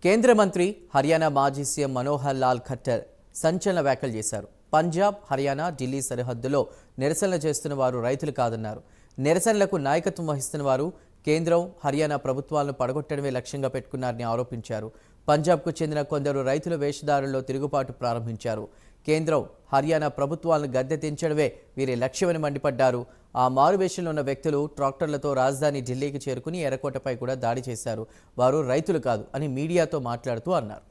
కేంద్ర మంత్రి హర్యానా మాజీ సీఎం మనోహర్ లాల్ ఖట్టర్ సంచలన వ్యాఖ్యలు చేశారు. పంజాబ్, హర్యానా, ఢిల్లీ సరిహద్దులో నిరసనలు చేస్తున్న వారు రైతులు కాదన్నారు. నిరసనలకు నాయకత్వం వహిస్తున్న వారు కేంద్రం, హర్యానా ప్రభుత్వాలను పడగొట్టడమే లక్ష్యంగా పెట్టుకున్నారని ఆరోపించారు. పంజాబ్కు చెందిన కొందరు రైతుల వేషధారుల్లో తిరుగుబాటు ప్రారంభించారు. కేంద్రం, హర్యానా ప్రభుత్వాలను గద్దె దించడమే వీరి లక్ష్యమని మండిపడ్డారు. ఆ మారువేషంలో ఉన్న వ్యక్తులు ట్రాక్టర్లతో రాజధాని ఢిల్లీకి చేరుకుని ఎర్రకోటపై కూడా దాడి చేశారు. వారు రైతులు కాదు అని మీడియాతో మాట్లాడుతూ అన్నారు.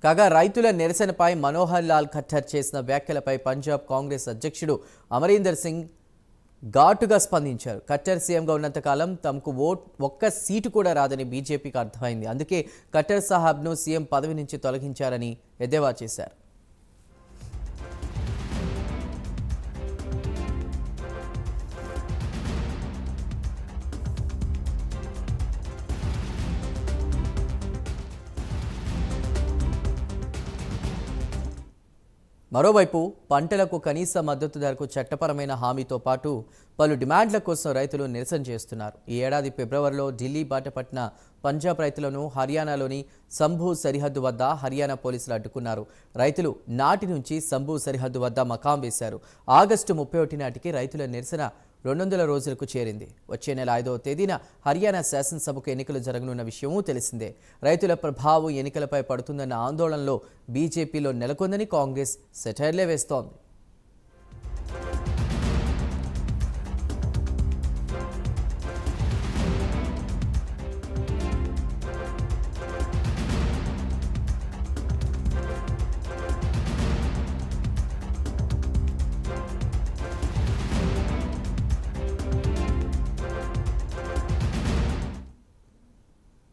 కాగా రైతుల నిరసనపై మనోహర్ లాల్ ఖట్టర్ చేసిన వ్యాఖ్యలపై పంజాబ్ కాంగ్రెస్ అధ్యక్షుడు అమరీందర్ సింగ్ ఘాటుగా స్పందించారు. ఖట్టర్ సీఎంగా ఉన్నంతకాలం తమకు ఒక్క సీటు కూడా రాదని బీజేపీకి అర్థమైంది. అందుకే ఖట్టర్ సాహెబ్ను సీఎం పదవి నుంచి తొలగించారని ఎద్దేవా చేశారు. మరోవైపు పంటలకు కనీస మద్దతు ధరకు చట్టపరమైన హామీతో పాటు పలు డిమాండ్ల కోసం రైతులు నిరసన చేస్తున్నారు. ఈ ఏడాది ఫిబ్రవరిలో ఢిల్లీ బాట పట్టిన పంజాబ్ రైతులను హర్యానాలోని సంభూ సరిహద్దు వద్ద హర్యానా పోలీసులు అడ్డుకున్నారు. రైతులు నాటి నుంచి సంభూ సరిహద్దు వద్ద మకాం వేశారు. ఆగస్టు 31 నాటికి రైతుల నిరసన 200 రోజులకు చేరింది. వచ్చే నెల 5వ తేదీన హర్యానా శాసనసభకు ఎన్నికలు జరగనున్న విషయమూ తెలిసిందే. రైతుల ప్రభావం ఎన్నికలపై పడుతుందన్న ఆందోళనలో బీజేపీలో నెలకొందని కాంగ్రెస్ సెటైర్లే వేస్తోంది.